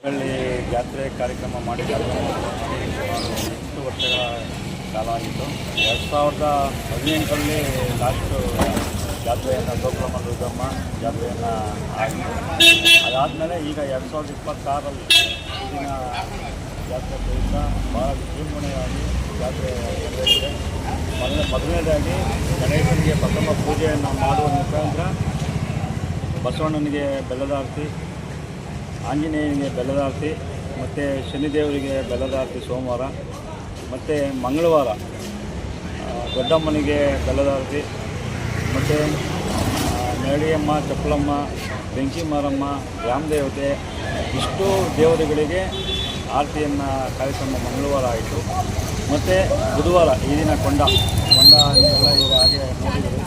ಅಲ್ಲಿ ಜಾತ್ರೆ ಕಾರ್ಯಕ್ರಮ ಮಾಡಿದಾಗ 8 ವರ್ಷಗಳ ಕಾಲ ಆಗಿತ್ತು. 2018ರಲ್ಲಿ ಲಾಸ್ಟು ಜಾತ್ರೆಯನ್ನು ಗೋಕುಲಮ್ಮ ದುರ್ಗಮ್ಮ ಜಾತ್ರೆಯನ್ನು ಆಗಿತ್ತು. ಅದಾದಮೇಲೆ ಈಗ 2026ರಲ್ಲಿ ಈಗಿನ ಜಾತ್ರೆ ಪ್ರಯುಕ್ತ ಭಾಳ ವಿಜೃಂಭಣೆಯಾಗಿ ಜಾತ್ರೆ ನಡೆದಿದೆ. ಮೊದಲನೇದಾಗಿ ಗಣೇಶನಿಗೆ ಪ್ರಥಮ ಪೂಜೆಯನ್ನು ಮಾಡುವ ಮುಖಾಂತರ ಬಸವಣ್ಣನಿಗೆ ಬೆಲ್ಲದ ಆರತಿ, ಆಂಜನೇಯನಿಗೆ ಬೆಲ್ಲದ ಆರತಿ ಮತ್ತು ಶನಿದೇವರಿಗೆ ಬೆಲ್ಲದ ಆರತಿ ಸೋಮವಾರ, ಮತ್ತು ಮಂಗಳವಾರ ದೊಡ್ಡಮ್ಮನಿಗೆ ಬೆಲ್ಲದ ಆರತಿ, ಮತ್ತು ನೆರಳಿಯಮ್ಮ, ಚಪ್ಪಲಮ್ಮ, ಬೆಂಕಿ ಮಾರಮ್ಮ, ರಾಮದೇವತೆ ಇಷ್ಟು ದೇವರುಗಳಿಗೆ ಆರತಿಯನ್ನು ಕಾರ್ಯಕ್ರಮ ಮಂಗಳವಾರ ಆಯಿತು. ಮತ್ತು ಬುಧವಾರ ಈ ದಿನ ಕೊಂಡ ನೀವೆಲ್ಲ ಈಗ ಹಾಗೆ ನೋಡಿದ್ದೀರಿ,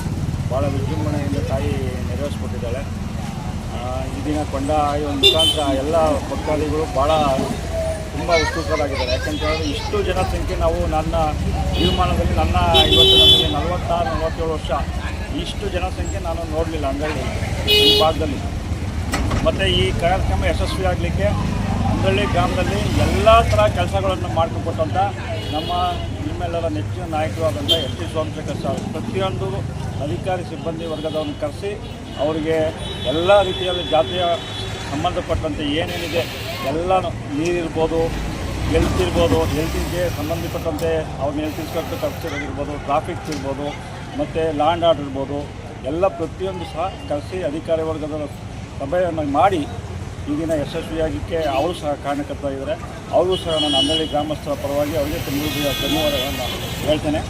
ಭಾಳ ವಿಜೃಂಭಣೆಯಿಂದ ತಾಯಿ ನೆರವೇರಿಸ್ಕೊಟ್ಟಿದ್ದಾಳೆ. ಈ ದಿನ ಕೊಂಡ ಒಂದು ಮುಖಾಂತರ ಎಲ್ಲ ಭಕ್ತಾದಿಗಳು ಭಾಳ ತುಂಬ ಉತ್ಸುಕರಾಗಿದ್ದಾರೆ. ಯಾಕಂತ ಹೇಳಿದ್ರೆ ಇಷ್ಟು ಜನಸಂಖ್ಯೆ ನನ್ನ ಜೀವಮಾನದಲ್ಲಿ ಇವತ್ತು ನಮಗೆ 46-47 ವರ್ಷ ಇಷ್ಟು ಜನಸಂಖ್ಯೆ ನಾನು ನೋಡಲಿಲ್ಲ ಅಂಗಡಿ ಈ ಭಾಗದಲ್ಲಿ. ಮತ್ತು ಈ ಕಾರ್ಯಕ್ರಮ ಯಶಸ್ವಿಯಾಗಲಿಕ್ಕೆ ಅಂಗಳ್ಳಿ ಗ್ರಾಮದಲ್ಲಿ ಎಲ್ಲ ಥರ ಕೆಲಸಗಳನ್ನು ಮಾಡಿಕೊಟ್ಟಂಥ ನಿಮ್ಮೆಲ್ಲರ ನೆಚ್ಚಿನ ನಾಯಕರು ಆದಂಥ ಎಸ್ ಟಿ ಸೋಮಶೇಖರ್ ಸರ್ ಪ್ರತಿಯೊಂದು ಅಧಿಕಾರಿ ಸಿಬ್ಬಂದಿ ವರ್ಗದವ್ರನ್ನ ಕರೆಸಿ ಅವರಿಗೆ ಎಲ್ಲ ರೀತಿಯಲ್ಲಿ ಜಾತ್ರೆಯ ಸಂಬಂಧಪಟ್ಟಂತೆ ಏನೇನಿದೆ ಎಲ್ಲನೂ ನೀರಿರ್ಬೋದು, ಹೆಲ್ತಿಗೆ ಸಂಬಂಧಪಟ್ಟಂತೆ ಅವ್ರನ್ನ ಹೆಲ್ತ್ ಇನ್ಸ್ಪೆಕ್ಟರ್ ಕರೆಸಿರೋದಿರ್ಬೋದು, ಟ್ರಾಫಿಕ್ಸ್ ಇರ್ಬೋದು, ಮತ್ತು ಲ್ಯಾಂಡ್ ಆರ್ಡರ್ ಇರ್ಬೋದು, ಎಲ್ಲ ಪ್ರತಿಯೊಂದು ಸಹ ಕರೆಸಿ ಅಧಿಕಾರಿ ವರ್ಗದ ಸಭೆಯನ್ನು ಮಾಡಿ ಈಗಿನ ಯಶಸ್ವಿಯಾಗಲಿಕ್ಕೆ ಅವರು ಸಹ ಕಾರಣಕರ್ತರಾಗಿದ್ದಾರೆ. ಅವರು ಸಹ ನಾನು ಅಂದಳ್ಳಿ ಗ್ರಾಮಸ್ಥರ ಪರವಾಗಿ ಅವರಿಗೆ ತುಂಬ ಧನ್ಯವಾದಗಳನ್ನು ಹೇಳ್ತೇನೆ.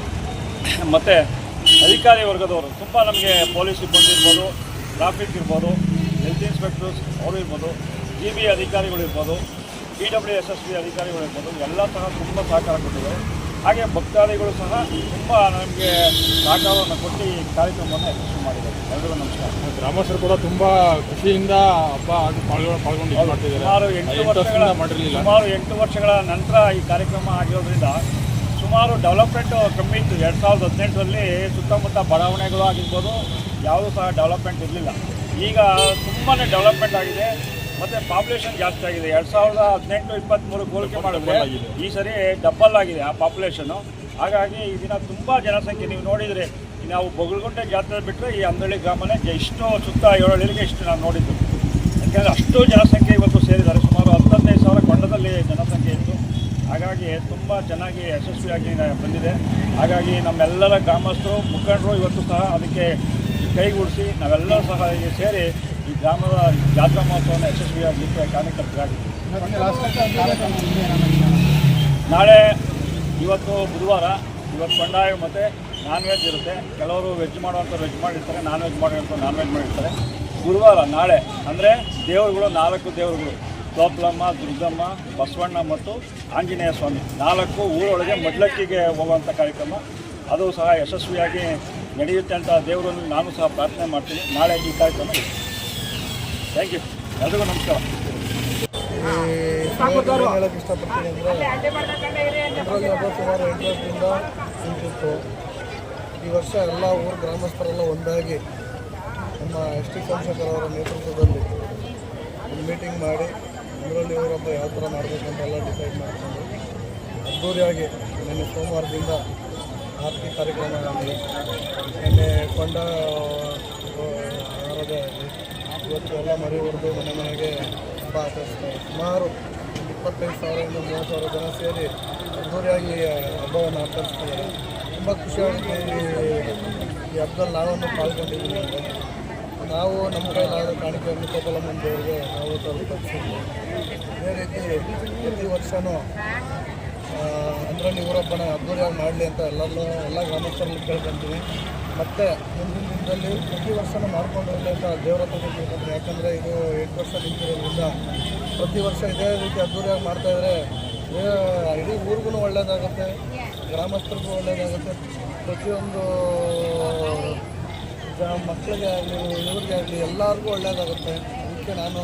ಮತ್ತು ಅಧಿಕಾರಿ ವರ್ಗದವರು ತುಂಬ ನಮಗೆ ಪೊಲೀಸ್ ಸಿಬ್ಬಂದಿ ಇರ್ಬೋದು, ಟ್ರಾಫಿಕ್ ಇರ್ಬೋದು, ಹೆಲ್ತ್ ಇನ್ಸ್ಪೆಕ್ಟರ್ಸ್ ಅವರು ಇರ್ಬೋದು, GB ಅಧಿಕಾರಿಗಳಿರ್ಬೋದು, PWSSB ಅಧಿಕಾರಿಗಳಿರ್ಬೋದು, ಎಲ್ಲ ಸಹ ತುಂಬ ಸಹಕಾರ ಕೊಟ್ಟಿದ್ದಾರೆ. ಹಾಗೆ ಭಕ್ತಾದಿಗಳು ಸಹ ತುಂಬ ನಮಗೆ ಸಹಕಾರವನ್ನು ಕೊಟ್ಟು ಈ ಕಾರ್ಯಕ್ರಮವನ್ನು ಯಶಸ್ವಿ ಮಾಡಿದ್ದಾರೆ. ಎಲ್ಲರಿಗೂ ನಮಸ್ಕಾರ. ಗ್ರಾಮಸ್ಥರು ಕೂಡ ತುಂಬ ಖುಷಿಯಿಂದ ಹಬ್ಬ ಪಾಲ್ಗೊಂಡಿದ್ದಾರೆ. ಸುಮಾರು 8 ವರ್ಷಗಳ ನಂತರ ಈ ಕಾರ್ಯಕ್ರಮ ಆಗಿರೋದ್ರಿಂದ ಸುಮಾರು ಡೆವಲಪ್ಮೆಂಟು ಕಮ್ಮಿ ಇತ್ತು. 2018ರಲ್ಲಿ ಸುತ್ತಮುತ್ತ ಬಡಾವಣೆಗಳು ಆಗಿರ್ಬೋದು, ಯಾವುದೂ ಸಹ ಡೆವಲಪ್ಮೆಂಟ್ ಇರಲಿಲ್ಲ. ಈಗ ತುಂಬಾ ಡೆವಲಪ್ಮೆಂಟ್ ಆಗಿದೆ ಮತ್ತು ಪಾಪ್ಯುಲೇಷನ್ ಜಾಸ್ತಿ ಆಗಿದೆ. 2018-23 ಹೋಲಿಕೆ ಮಾಡಿದ್ರೆ ಈ ಸರಿ ಡಬಲ್ ಆಗಿದೆ ಆ ಪಾಪ್ಯುಲೇಷನ್ನು. ಹಾಗಾಗಿ ಈ ದಿನ ತುಂಬ ಜನಸಂಖ್ಯೆ ನೀವು ನೋಡಿದರೆ, ನಾವು ಬೊಗಲಗುಂಟೆ ಜಾತ್ರೆ ಬಿಟ್ಟರೆ ಈ ಅಂದಳ್ಳಿ ಗ್ರಾಮನೇ ಇಷ್ಟು ಸುತ್ತ 7 ಹಳ್ಳಿಗೆ ಇಷ್ಟು ನಾವು ನೋಡಿದ್ದು. ಯಾಕೆಂದರೆ ಅಷ್ಟು ಜನಸಂಖ್ಯೆ ಇವತ್ತು ಸೇರಿದ್ದಾರೆ. ಸುಮಾರು 15,000 ಕೊಂಡದಲ್ಲಿ ಜನಸಂಖ್ಯೆ ಇತ್ತು. ಹಾಗಾಗಿ ತುಂಬ ಚೆನ್ನಾಗಿ ಯಶಸ್ವಿಯಾಗಿ ಬಂದಿದೆ. ಹಾಗಾಗಿ ನಮ್ಮೆಲ್ಲರ ಗ್ರಾಮಸ್ಥರು ಮುಖಂಡರು ಇವತ್ತು ಸಹ ಅದಕ್ಕೆ ಕೈಗೂಡಿಸಿ ನಾವೆಲ್ಲರೂ ಸಹ ಇಲ್ಲಿ ಸೇರಿ ಈ ಗ್ರಾಮದ ಜಾತ್ರಾ ಮಹೋತ್ಸವವನ್ನು ಯಶಸ್ವಿಯಾಗಲಿಕ್ಕೆ ಕಾರಣಕರ್ತರಾಗಿದ್ದೀವಿ. ನಾಳೆ ಇವತ್ತು ಬುಧವಾರ, ಇವತ್ತು ಕೊಂಡಾಯ ಮತ್ತು ನಾನ್ ವೆಜ್ ಇರುತ್ತೆ. ಕೆಲವರು ವೆಜ್ ಮಾಡುವಂಥ ವೆಜ್ ಮಾಡಿರ್ತಾರೆ, ನಾನ್ ವೆಜ್ ಮಾಡುವಂಥ ನಾನ್ ವೆಜ್ ಮಾಡಿರ್ತಾರೆ. ಗುರುವಾರ ನಾಳೆ ಅಂದರೆ ದೇವರುಗಳು 4 ದೇವರುಗಳು, ಗೋಕುಲಮ್ಮ, ದುರ್ಗಮ್ಮ, ಬಸವಣ್ಣ ಮತ್ತು ಆಂಜನೇಯ ಸ್ವಾಮಿ 4 ಊರೊಳಗೆ ಮಡ್ಲಕ್ಕಿಗೆ ಹೋಗುವಂಥ ಕಾರ್ಯಕ್ರಮ. ಅದು ಸಹ ಯಶಸ್ವಿಯಾಗಿ ನಡೆಯುತ್ತೆ ಅಂತ ದೇವರನ್ನು ನಾನು ಸಹ ಪ್ರಾರ್ಥನೆ ಮಾಡ್ತೀನಿ. ನಾಳೆ ಈ ಕಾರ್ಯಕ್ರಮ ಇದೆ. Thank you. ಎಲ್ರಿಗೂ ನಮಸ್ಕಾರ. ಹೇಳೋಕ್ಕೆ ಇಷ್ಟಪಡ್ತೀನಿ ಅಂದರೆ ಹಬ್ಬ ಸುಮಾರು 8 ವರ್ಷದಿಂದ ನಿಂತಿತ್ತು. ಈ ವರ್ಷ ಎಲ್ಲ ಊರು ಗ್ರಾಮಸ್ಥರೆಲ್ಲ ಒಂದಾಗಿ ನಮ್ಮ ಎಸ್ ಟಿ ಸೋಮಶೇಖರ್ ಅವರ ನೇತೃತ್ವದಲ್ಲಿ ಒಂದು ಮೀಟಿಂಗ್ ಮಾಡಿ ಇದರಲ್ಲಿ ಊರಬ್ಬ ಯಾವ ಥರ ಮಾಡಬೇಕಂತೆಲ್ಲ ಡಿಸೈಡ್ ಮಾಡಿಕೊಂಡು ಅದ್ದೂರಿಯಾಗಿ ನಿನ್ನೆ ಸೋಮವಾರದಿಂದ ಆರತಿ ಕಾರ್ಯಕ್ರಮ ಆಗಲಿ, ನಿನ್ನೆ ಕೊಂಡ ಆರಾಧನೆ ಆಗಲಿ, ಇವತ್ತು ಎಲ್ಲ ಮರಿವರೆದು ಮನೆಗೆ ಹಬ್ಬ ಆಚರಿಸ್ತಾರೆ. ಸುಮಾರು 25,000 ಇಂದ 30,000 ಜನ ಸೇರಿ ಅದ್ದೂರಿಯಾಗಿ ಹಬ್ಬವನ್ನು ಆಚರಿಸ್ತಿದ್ದಾರೆ. ತುಂಬ ಖುಷಿಯಾಗಿ ಈ ಹಬ್ಬದಲ್ಲಿ ನಾವೊಂದು ಪಾಲ್ಗೊಂಡಿದ್ದೀವಿ. ಅಂದರೆ ನಾವು ನಮ್ಮ ಕೈಲಾದ ಕಾಣಿಕೆಯನ್ನು ಗೋಕುಲಮ್ಮನ ದೇವರಿಗೆ ನಾವು ತಲುಪಿಸಿದ್ವಿ. ಅದೇ ರೀತಿ ಪ್ರತಿ ವರ್ಷವೂ ಅದರಲ್ಲಿ ಊರಬ್ಬನ ಅದ್ದೂರಿಯಾಗಿ ಮಾಡಲಿ ಅಂತ ಎಲ್ಲ ಗ್ರಾಮಸ್ಥರಲ್ಲಿ ಕೇಳ್ಕೊಳ್ತೀವಿ. ಮತ್ತು ಮುಂದಿನ ದಿನದಲ್ಲಿ ಪ್ರತಿ ವರ್ಷವೂ ಮಾಡ್ಕೊಂಡು ಹೋಗಲಿ ಅಂತ ದೇವರ ಹತ್ರ ಕೇಳ್ಕೊಳ್ತೀವಿ. ಯಾಕಂದರೆ ಇದು 8 ವರ್ಷ ನಿಂತಿರೋದ್ರಿಂದ ಪ್ರತಿ ವರ್ಷ ಇದೇ ರೀತಿ ಅದ್ದೂರಿಯಾಗಿ ಮಾಡ್ತಾಯಿದ್ರೆ ಇಡೀ ಊರಿಗೂ ಒಳ್ಳೆಯದಾಗುತ್ತೆ, ಗ್ರಾಮಸ್ಥರಿಗೂ ಒಳ್ಳೆಯದಾಗುತ್ತೆ, ಪ್ರತಿಯೊಂದು ಮಕ್ಕಳಿಗೆ ಆಗಲಿ ಇವ್ರಿಗೆ ಆಗಲಿ ಎಲ್ಲರಿಗೂ ಒಳ್ಳೆಯದಾಗುತ್ತೆ. ಅದಕ್ಕೆ ನಾನು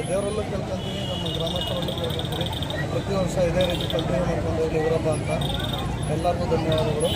ದೇವರಲ್ಲೂ ಕೇಳ್ಕೊತೀನಿ, ನಮ್ಮ ಗ್ರಾಮಸ್ಥರಲ್ಲೂ ಕೇಳ್ಕೊತೀನಿ, ಪ್ರತಿ ವರ್ಷ ಇದೇ ರೀತಿ ಕಂಟಿನ್ಯೂ ಮಾಡ್ಕೊಂಡು ಹೋಗಲಿ ಇವರಬ್ಬ ಅಂತ. ಎಲ್ಲರಿಗೂ ಧನ್ಯವಾದಗಳು.